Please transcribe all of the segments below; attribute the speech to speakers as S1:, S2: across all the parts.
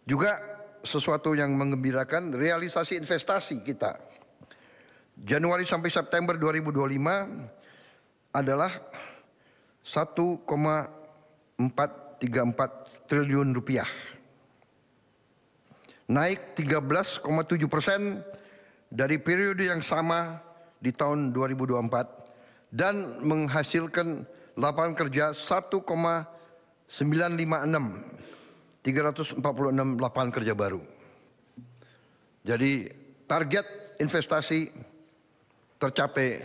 S1: Juga sesuatu yang menggembirakan, realisasi investasi kita Januari sampai September 2025 adalah 1,434 triliun rupiah, naik 13,7% dari periode yang sama di tahun 2024 dan menghasilkan lapangan kerja 346 lapangan kerja baru. Jadi target investasi tercapai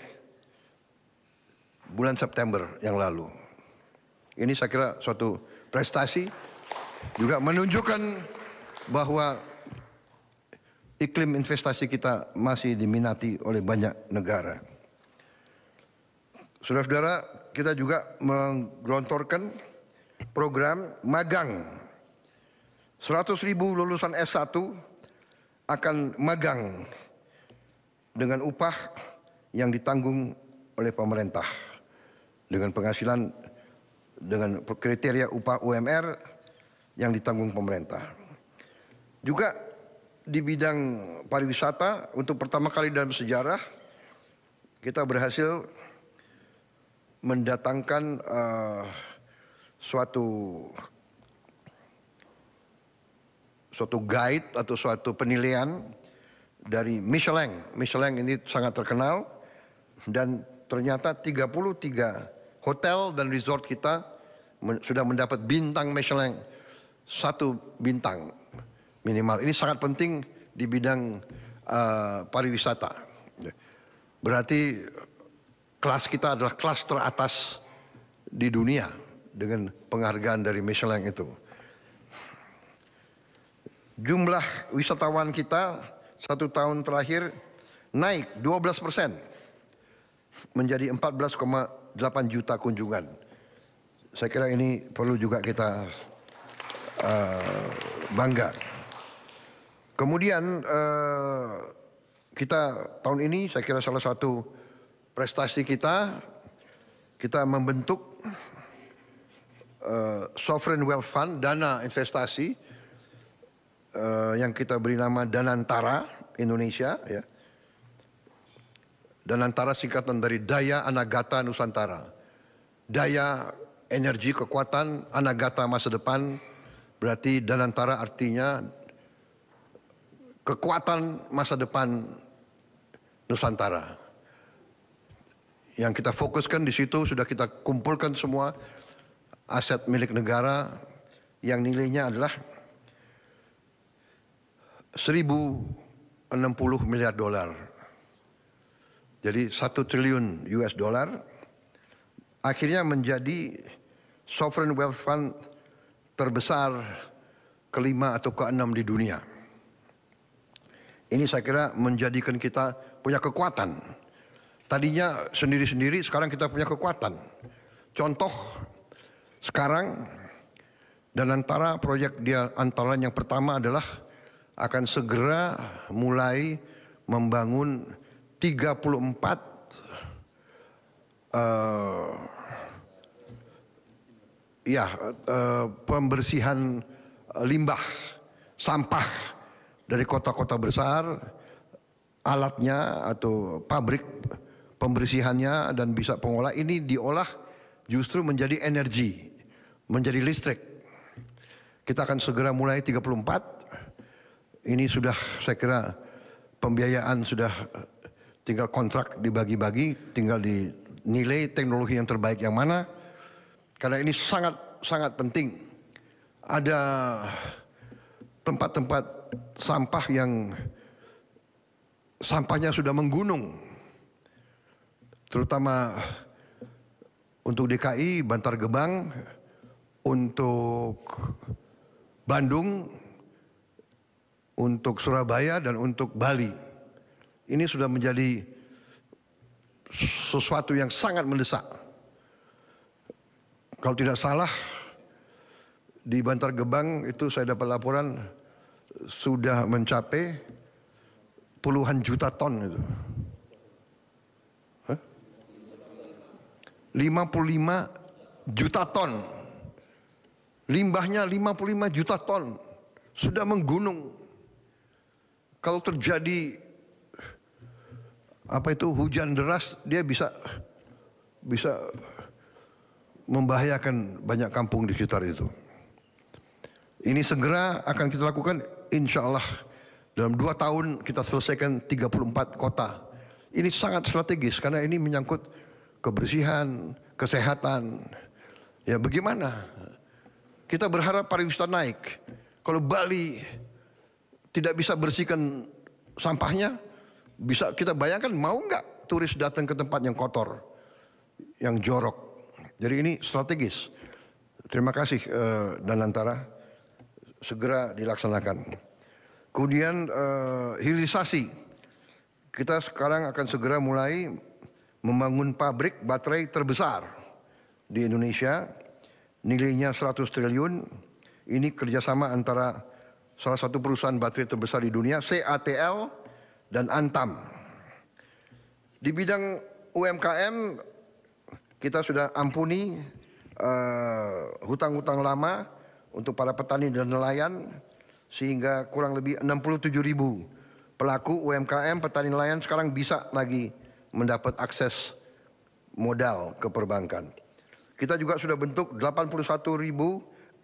S1: bulan September yang lalu. Ini saya kira suatu prestasi, juga menunjukkan bahwa iklim investasi kita masih diminati oleh banyak negara. Saudara-saudara, kita juga menggelontorkan program magang. 100.000 lulusan S1 akan magang dengan upah yang ditanggung oleh pemerintah, dengan penghasilan dengan kriteria upah UMR yang ditanggung pemerintah. Juga di bidang pariwisata, untuk pertama kali dalam sejarah kita berhasil mendatangkan suatu guide atau suatu penilaian dari Michelin. Michelin ini sangat terkenal, dan ternyata 33 hotel dan resort kita sudah mendapat bintang Michelin, 1 bintang minimal. Ini sangat penting di bidang pariwisata. Berarti kelas kita adalah kelas teratas di dunia dengan penghargaan dari Michelin itu. Jumlah wisatawan kita 1 tahun terakhir naik 12% menjadi 14,8 juta kunjungan. Saya kira ini perlu juga kita bangga. Kemudian kita tahun ini saya kira salah satu prestasi kita membentuk Sovereign Wealth Fund, dana investasi yang kita beri nama Danantara Indonesia, ya. Danantara singkatan dari Daya Anagata Nusantara. Daya, energi, kekuatan, Anagata masa depan, berarti Danantara artinya kekuatan masa depan Nusantara. Yang kita fokuskan di situ, sudah kita kumpulkan semua aset milik negara yang nilainya adalah 1.060 miliar dolar. Jadi 1 triliun US dollar akhirnya menjadi Sovereign Wealth Fund terbesar ke-5 atau ke-6 di dunia. Ini saya kira menjadikan kita punya kekuatan. Tadinya sendiri-sendiri, sekarang kita punya kekuatan. Contoh, sekarang Danantara proyek dia antara yang pertama adalah akan segera mulai membangun 34 pembersihan limbah sampah dari kota-kota besar, alatnya atau pabrik pembersihannya dan bisa pengolah ini diolah justru menjadi energi, menjadi listrik. Kita akan segera mulai 34. Ini sudah saya kira pembiayaan sudah tinggal kontrak dibagi-bagi, tinggal dinilai teknologi yang terbaik yang mana. Karena ini sangat penting. Ada tempat-tempat sampah yang sampahnya sudah menggunung. Terutama untuk DKI, Bantar Gebang, untuk Bandung, untuk Surabaya, dan untuk Bali. Ini sudah menjadi sesuatu yang sangat mendesak. Kalau tidak salah, di Bantar Gebang itu saya dapat laporan sudah mencapai puluhan juta ton itu. 55 juta ton. Limbahnya 55 juta ton. sudah menggunung. Kalau terjadi hujan deras, dia bisa membahayakan banyak kampung di sekitar itu. Ini segera akan kita lakukan, insya Allah dalam 2 tahun kita selesaikan 34 kota. Ini sangat strategis karena ini menyangkut kebersihan, kesehatan. Ya bagaimana? Kita berharap pariwisata naik. Kalau Bali tidak bisa bersihkan sampahnya, bisa kita bayangkan mau nggak turis datang ke tempat yang kotor, yang jorok. Jadi ini strategis. Terima kasih Danantara, segera dilaksanakan. Kemudian hilirisasi, kita sekarang akan segera mulai membangun pabrik baterai terbesar di Indonesia, nilainya 100 triliun. Ini kerjasama antara salah satu perusahaan baterai terbesar di dunia, CATL dan Antam. Di bidang UMKM kita sudah ampuni hutang-hutang lama untuk para petani dan nelayan, sehingga kurang lebih 67.000 pelaku UMKM petani nelayan sekarang bisa lagi mendapat akses modal ke perbankan. Kita juga sudah bentuk 81.613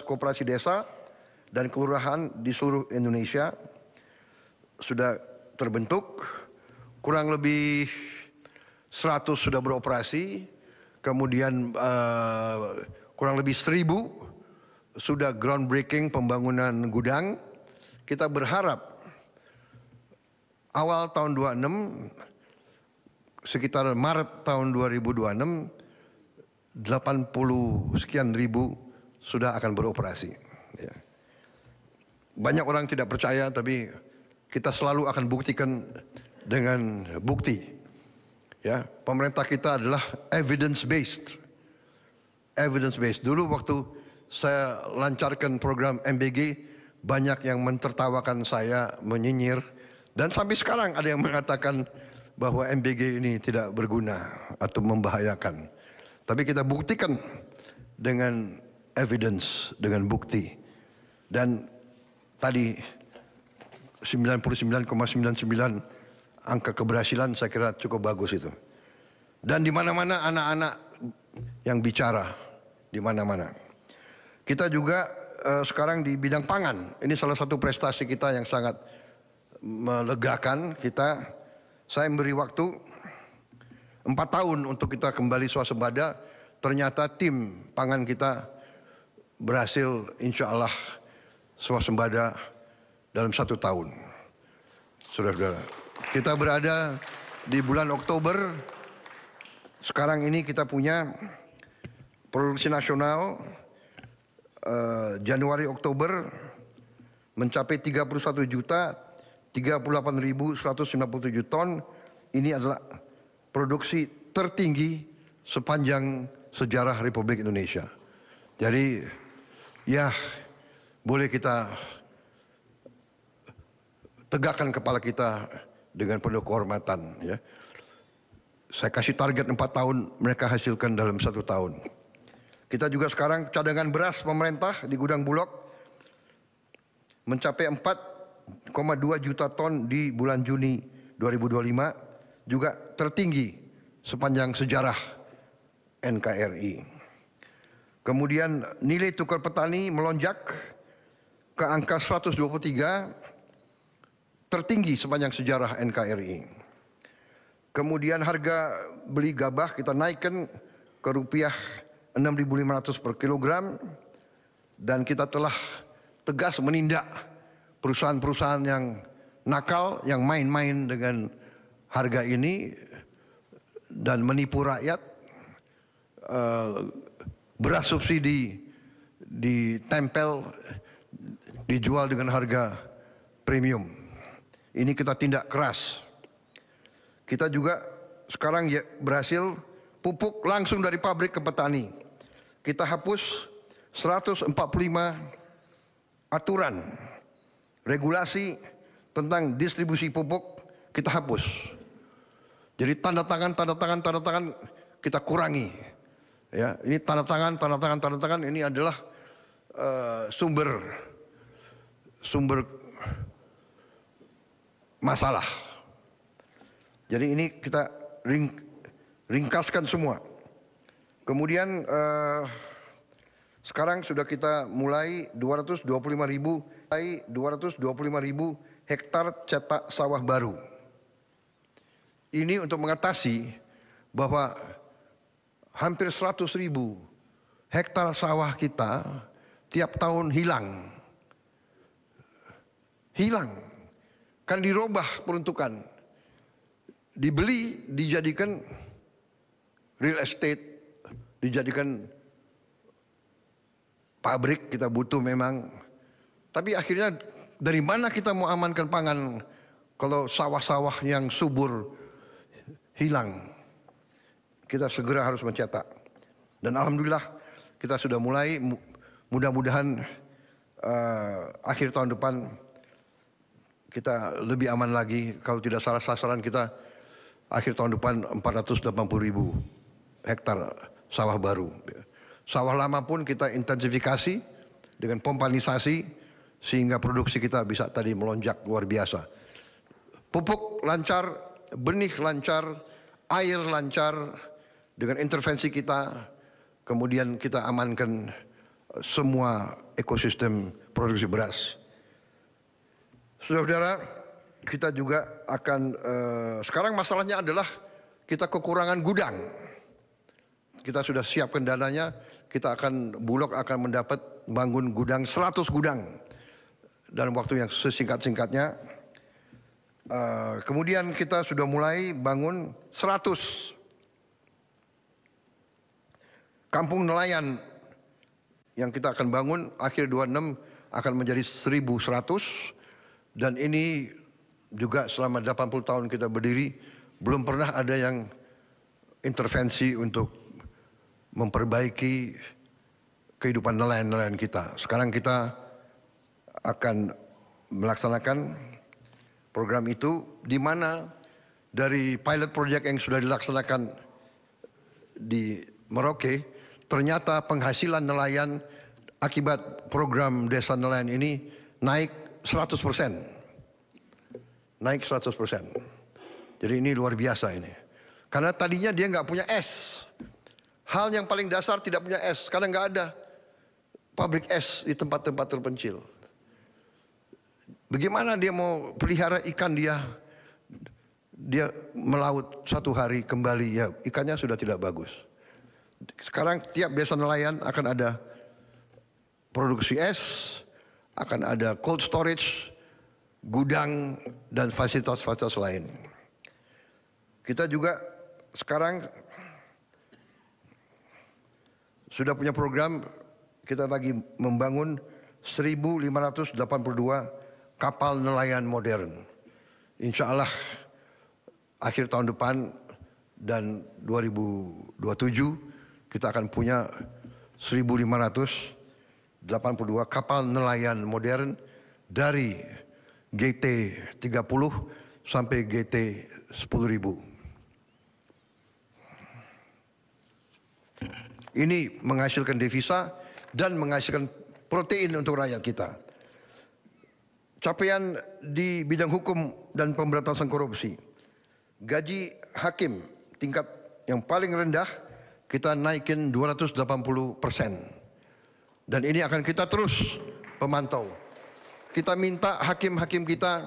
S1: koperasi desa dan kelurahan di seluruh Indonesia sudah terbentuk, kurang lebih 100 sudah beroperasi, kemudian kurang lebih 1.000 sudah groundbreaking pembangunan gudang. Kita berharap awal tahun 26, sekitar Maret tahun 2026, 80 sekian ribu sudah akan beroperasi. Ya. Banyak orang tidak percaya, tapi kita selalu akan buktikan dengan bukti. Ya, pemerintah kita adalah evidence based. Evidence based. Dulu waktu saya lancarkan program MBG, banyak yang mentertawakan saya, menyinyir, dan sampai sekarang ada yang mengatakan bahwa MBG ini tidak berguna atau membahayakan. Tapi kita buktikan dengan evidence, dengan bukti. Dan tadi 99,99 angka keberhasilan saya kira cukup bagus itu. Dan di mana-mana anak-anak yang bicara, di mana-mana. Kita juga sekarang di bidang pangan, ini salah satu prestasi kita yang sangat melegakan kita. Saya memberi waktu 4 tahun untuk kita kembali swasembada. Ternyata tim pangan kita berhasil insya Allah swasembada dalam 1 tahun. Saudara-saudara, kita berada di bulan Oktober. Sekarang ini kita punya produksi nasional Januari Oktober mencapai 31.038.157 ton. Ini adalah produksi tertinggi sepanjang sejarah Republik Indonesia. Jadi ya boleh kita tegakkan kepala kita dengan penuh kehormatan. Ya. Saya kasih target 4 tahun, mereka hasilkan dalam 1 tahun. Kita juga sekarang cadangan beras pemerintah di gudang Bulog mencapai 4,2 juta ton di bulan Juni 2025, juga tertinggi sepanjang sejarah NKRI. Kemudian nilai tukar petani melonjak ke angka 123, tertinggi sepanjang sejarah NKRI. Kemudian harga beli gabah kita naikkan ke rupiah 6.500 per kilogram, dan kita telah tegas menindak perusahaan-perusahaan yang nakal, yang main-main dengan harga ini dan menipu rakyat. Beras subsidi ditempel, dijual dengan harga premium. Ini kita tindak keras. Kita juga sekarang ya berhasil pupuk langsung dari pabrik ke petani. Kita hapus 145 aturan regulasi tentang distribusi pupuk, kita hapus. Jadi tanda tangan kita kurangi. Ya, ini tanda tangan ini adalah sumber sumber masalah. Jadi ini kita ringkaskan semua. Kemudian sekarang sudah kita mulai 225.000 hektar cetak sawah baru. Ini untuk mengatasi bahwa hampir 100.000 hektar sawah kita tiap tahun hilang. Kan dirubah peruntukan. Dibeli, dijadikan real estate, dijadikan pabrik, kita butuh memang. Tapi akhirnya dari mana kita mau amankan pangan kalau sawah-sawah yang subur hilang? Kita segera harus mencetak. Dan alhamdulillah kita sudah mulai, mudah-mudahan akhir tahun depan kita lebih aman lagi. Kalau tidak salah sasaran kita akhir tahun depan 480.000 hektar sawah baru. Sawah lama pun kita intensifikasi dengan pompanisasi sehingga produksi kita bisa tadi melonjak luar biasa. Pupuk lancar, benih lancar, air lancar dengan intervensi kita. Kemudian kita amankan semua ekosistem produksi beras. Saudara-saudara, kita juga akan, sekarang masalahnya adalah kita kekurangan gudang. Kita sudah siapkan dananya, Bulog akan mendapat bangun gudang 100 gudang dalam waktu yang sesingkat-singkatnya. Kemudian kita sudah mulai bangun 100 kampung nelayan yang kita akan bangun akhir 26 akan menjadi 1.100. Dan ini juga selama 80 tahun kita berdiri, belum pernah ada yang intervensi untuk memperbaiki kehidupan nelayan-nelayan kita. Sekarang kita akan melaksanakan program itu, di mana dari pilot project yang sudah dilaksanakan di Merauke, ternyata penghasilan nelayan akibat program desa nelayan ini naik 100%. Naik 100%. Jadi ini luar biasa ini. Karena tadinya dia nggak punya es. Hal yang paling dasar tidak punya es, karena nggak ada pabrik es di tempat-tempat terpencil. Bagaimana dia mau pelihara ikan dia melaut satu hari kembali, ya ikannya sudah tidak bagus. Sekarang tiap desa nelayan akan ada produksi es, akan ada cold storage, gudang, dan fasilitas-fasilitas lain. Kita juga sekarang sudah punya program, kita lagi membangun 1.582 kapal nelayan modern. Insya Allah akhir tahun depan dan 2027 kita akan punya 1.582 kapal nelayan modern dari GT 30 sampai GT 10.000. Ini menghasilkan devisa dan menghasilkan protein untuk rakyat kita. Capaian di bidang hukum dan pemberantasan korupsi. Gaji hakim tingkat yang paling rendah kita naikin 280%. Dan ini akan kita terus pemantau. Kita minta hakim-hakim kita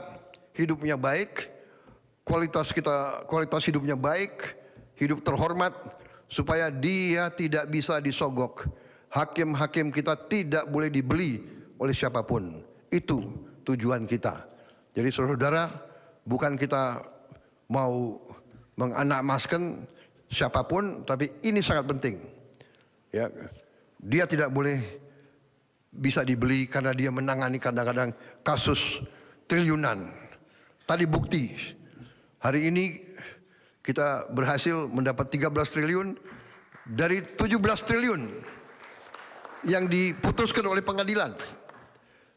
S1: hidupnya baik, kualitas hidupnya baik, hidup terhormat, supaya dia tidak bisa disogok. Hakim-hakim kita tidak boleh dibeli oleh siapapun. Itu tujuan kita. Jadi saudara-saudara, bukan kita mau menganakmaskan siapapun, tapi ini sangat penting. Ya, dia tidak boleh bisa dibeli karena dia menangani kadang-kadang kasus triliunan. Tadi bukti, hari ini kita berhasil mendapat 13 triliun dari 17 triliun yang diputuskan oleh pengadilan.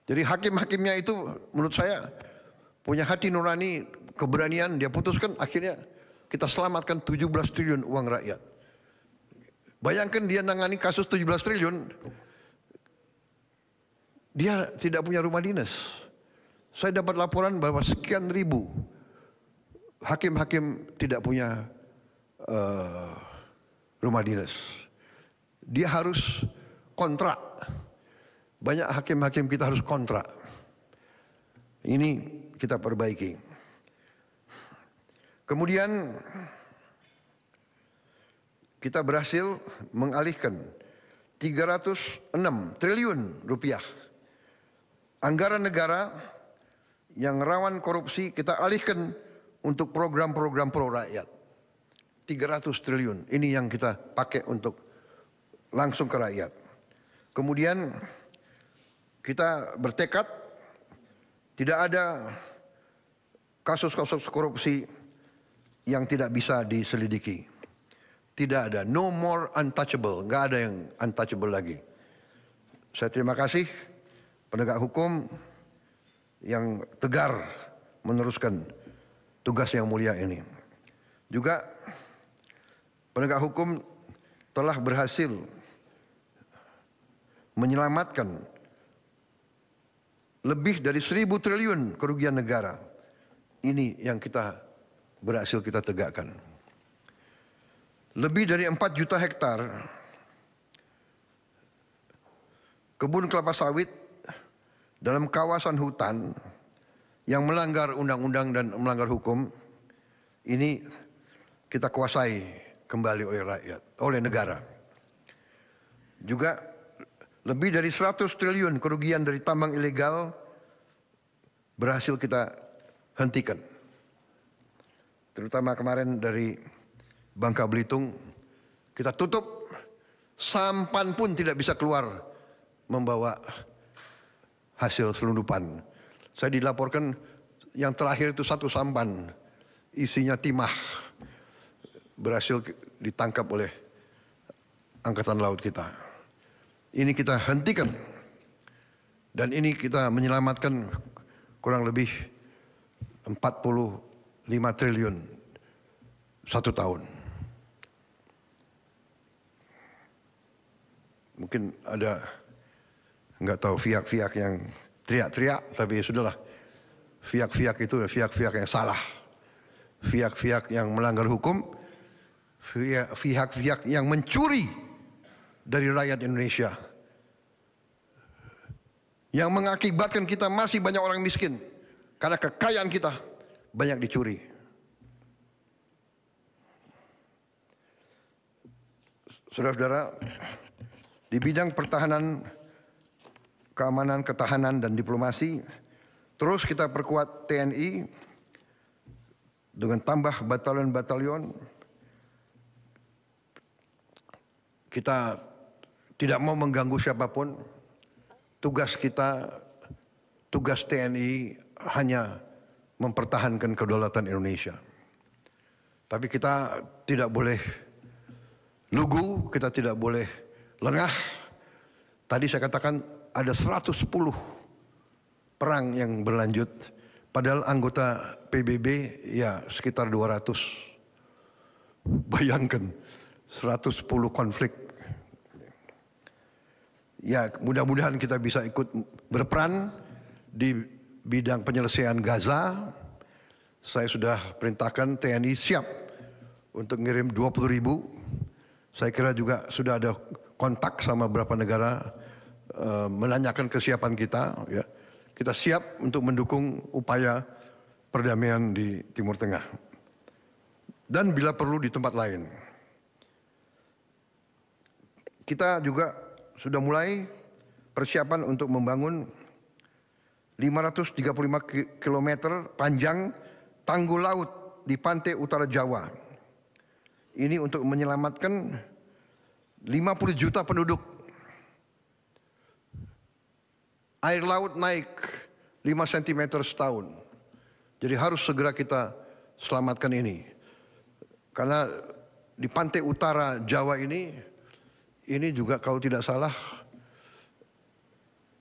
S1: Jadi hakim-hakimnya itu menurut saya punya hati nurani, keberanian, dia putuskan, akhirnya kita selamatkan 17 triliun uang rakyat. Bayangkan dia nangani kasus 17 triliun, dia tidak punya rumah dinas. Saya dapat laporan bahwa sekian ribu hakim-hakim tidak punya rumah dinas. Dia harus kontrak. Banyak hakim-hakim kita harus kontrak. Ini kita perbaiki. Kemudian kita berhasil mengalihkan 306 triliun rupiah anggaran negara yang rawan korupsi, kita alihkan untuk program-program pro rakyat. 300 triliun ini yang kita pakai untuk langsung ke rakyat. Kemudian kita bertekad tidak ada kasus-kasus korupsi yang tidak bisa diselidiki. Tidak ada, no more untouchable, nggak ada yang untouchable lagi. Saya terima kasih penegak hukum yang tegar meneruskan tugas yang mulia ini. Juga penegak hukum telah berhasil menyelamatkan lebih dari 1.000 triliun kerugian negara. Ini yang kita berhasil kita tegakkan. Lebih dari 4 juta hektar kebun kelapa sawit dalam kawasan hutan yang melanggar undang-undang dan melanggar hukum, ini kita kuasai kembali oleh rakyat, oleh negara. Juga lebih dari 100 triliun kerugian dari tambang ilegal berhasil kita hentikan. Terutama kemarin dari Bangka Belitung, kita tutup, sampan pun tidak bisa keluar membawa hasil selundupan. Saya dilaporkan yang terakhir itu 1 sampan, isinya timah, berhasil ditangkap oleh Angkatan Laut kita. Ini kita hentikan. Dan ini kita menyelamatkan kurang lebih 45 triliun 1 tahun. Mungkin ada nggak tahu pihak-pihak yang teriak-teriak, tapi sudahlah. Pihak-pihak itu pihak-pihak yang salah. Pihak-pihak yang melanggar hukum, pihak-pihak yang mencuri dari rakyat Indonesia. Yang mengakibatkan kita masih banyak orang miskin. Karena kekayaan kita banyak dicuri. Saudara-saudara, di bidang pertahanan, keamanan, ketahanan, dan diplomasi, terus kita perkuat TNI dengan tambah batalion-batalion. Kita tidak mau mengganggu siapapun. Tugas kita, tugas TNI hanya mempertahankan kedaulatan Indonesia. Tapi kita tidak boleh lugu, kita tidak boleh lengah. Tadi saya katakan ada 110 perang yang berlanjut, padahal anggota PBB ya sekitar 200. Bayangkan 110 konflik. Ya, mudah-mudahan kita bisa ikut berperan di bidang penyelesaian Gaza. Saya sudah perintahkan TNI siap untuk ngirim 20.000. Saya kira juga sudah ada kontak sama beberapa negara menanyakan kesiapan kita. Ya. Kita siap untuk mendukung upaya perdamaian di Timur Tengah. Dan bila perlu di tempat lain. Kita juga sudah mulai persiapan untuk membangun 535 km panjang tanggul laut di pantai utara Jawa. Ini untuk menyelamatkan 50 juta penduduk. Air laut naik 5 cm setahun. Jadi harus segera kita selamatkan ini. Karena di pantai utara Jawa ini juga kalau tidak salah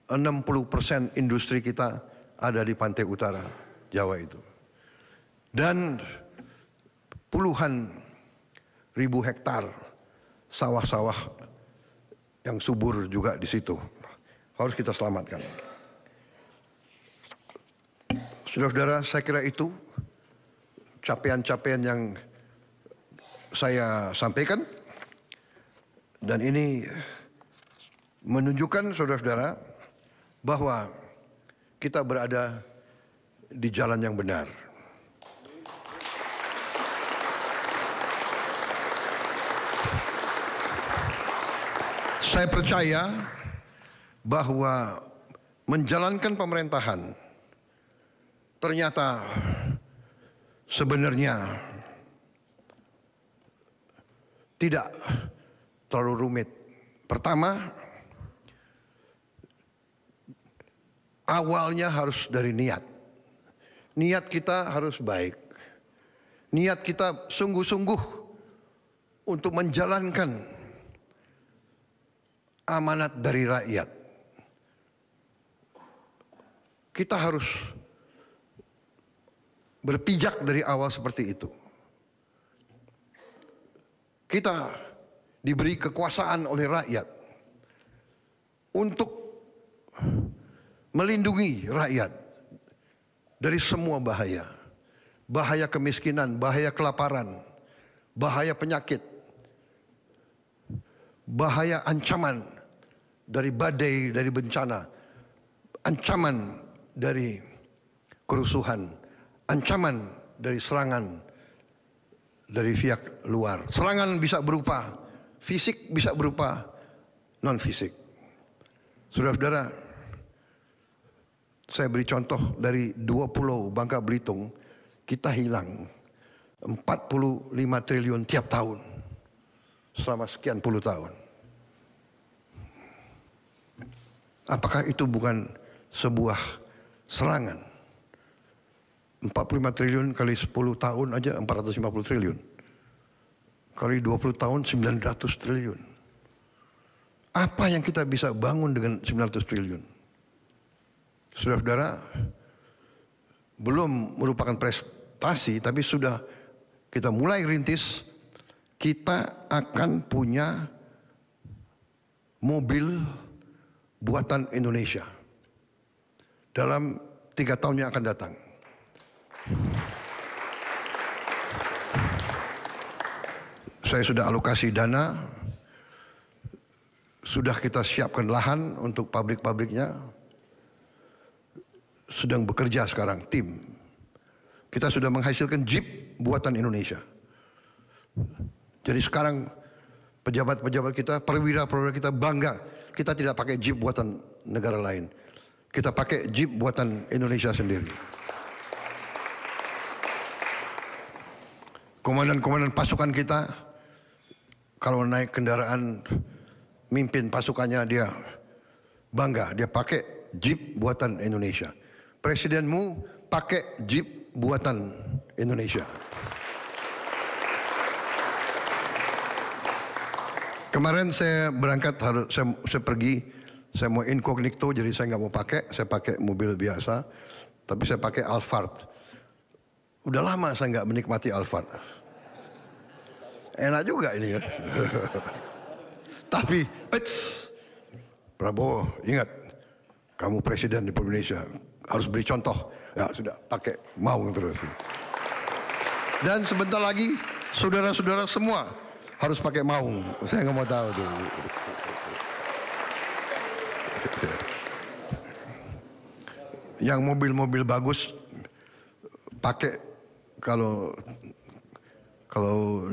S1: 60% industri kita ada di pantai utara Jawa itu. Dan puluhan ribu hektar sawah-sawah yang subur juga di situ. Harus kita selamatkan. Saudara-saudara, saya kira itu capaian-capaian yang saya sampaikan. Dan ini menunjukkan saudara-saudara bahwa kita berada di jalan yang benar. Saya percaya bahwa menjalankan pemerintahan ternyata sebenarnya tidak terlalu rumit. Pertama, awalnya harus dari niat. Niat kita harus baik. Niat kita sungguh-sungguh untuk menjalankan amanat dari rakyat. Kita harus berpijak dari awal seperti itu. Kita diberi kekuasaan oleh rakyat untuk melindungi rakyat dari semua bahaya. Bahaya kemiskinan, bahaya kelaparan, bahaya penyakit, bahaya ancaman dari badai, dari bencana, ancaman dari kerusuhan, ancaman dari serangan dari pihak luar. Serangan bisa berupa fisik, bisa berupa non-fisik. Saudara-saudara, saya beri contoh dari 2 pulau Bangka Belitung, kita hilang 45 triliun tiap tahun selama sekian puluh tahun. Apakah itu bukan sebuah serangan? 45 triliun kali 10 tahun aja 450 triliun. Kali 20 tahun 900 triliun. Apa yang kita bisa bangun dengan 900 triliun? Saudara-saudara, belum merupakan prestasi, tapi sudah kita mulai rintis. Kita akan punya mobil buatan Indonesia dalam 3 tahun yang akan datang. Saya sudah alokasi dana, sudah kita siapkan lahan untuk pabrik-pabriknya, sedang bekerja sekarang tim. Kita sudah menghasilkan Jeep buatan Indonesia. Jadi sekarang pejabat-pejabat kita, perwira-perwira kita bangga, kita tidak pakai Jeep buatan negara lain. Kita pakai Jeep buatan Indonesia sendiri. Komandan-komandan pasukan kita, kalau naik kendaraan, mimpin pasukannya dia bangga, dia pakai Jeep buatan Indonesia. Presidenmu pakai Jeep buatan Indonesia. Kemarin saya berangkat, saya pergi, saya mau incognito, jadi saya nggak mau pakai, saya pakai mobil biasa, tapi saya pakai Alphard. Udah lama saya nggak menikmati Alphard. Enak juga ini ya. Tapi, Prabowo, ingat, kamu presiden di Indonesia, harus beri contoh. Ya sudah, pakai mau terus. Dan sebentar lagi, saudara-saudara semua harus pakai maung. Saya nggak mau tahu tuh. Yang mobil-mobil bagus pakai kalau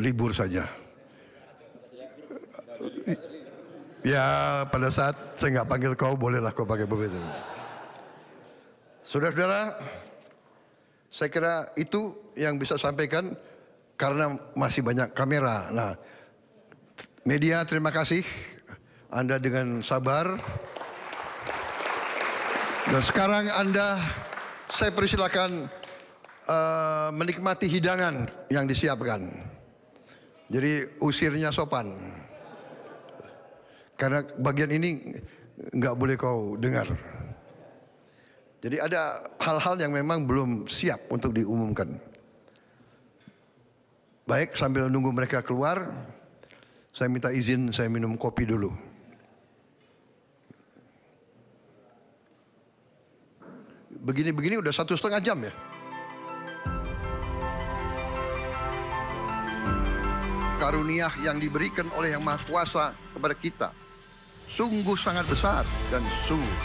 S1: libur saja. Ya pada saat saya nggak panggil kau, bolehlah kau pakai mobil itu. Saudara-saudara, saya kira itu yang bisa sampaikan karena masih banyak kamera. Nah, media terima kasih Anda dengan sabar. Dan sekarang saya persilakan menikmati hidangan yang disiapkan. Jadi usirnya sopan. Karena bagian ini nggak boleh kau dengar. Jadi ada hal-hal yang memang belum siap untuk diumumkan. Baik, sambil nunggu mereka keluar, saya minta izin saya minum kopi dulu. begini-begini udah 1,5 jam ya. Karunia yang diberikan oleh Yang Maha Kuasa kepada kita sungguh sangat besar dan sungguh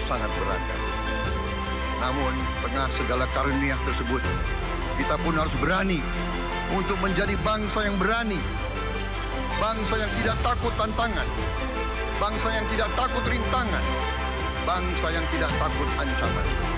S1: sangat beragam. Namun tengah segala karunia tersebut, kita pun harus berani untuk menjadi bangsa yang berani, bangsa yang tidak takut tantangan, bangsa yang tidak takut rintangan, bangsa yang tidak takut ancaman.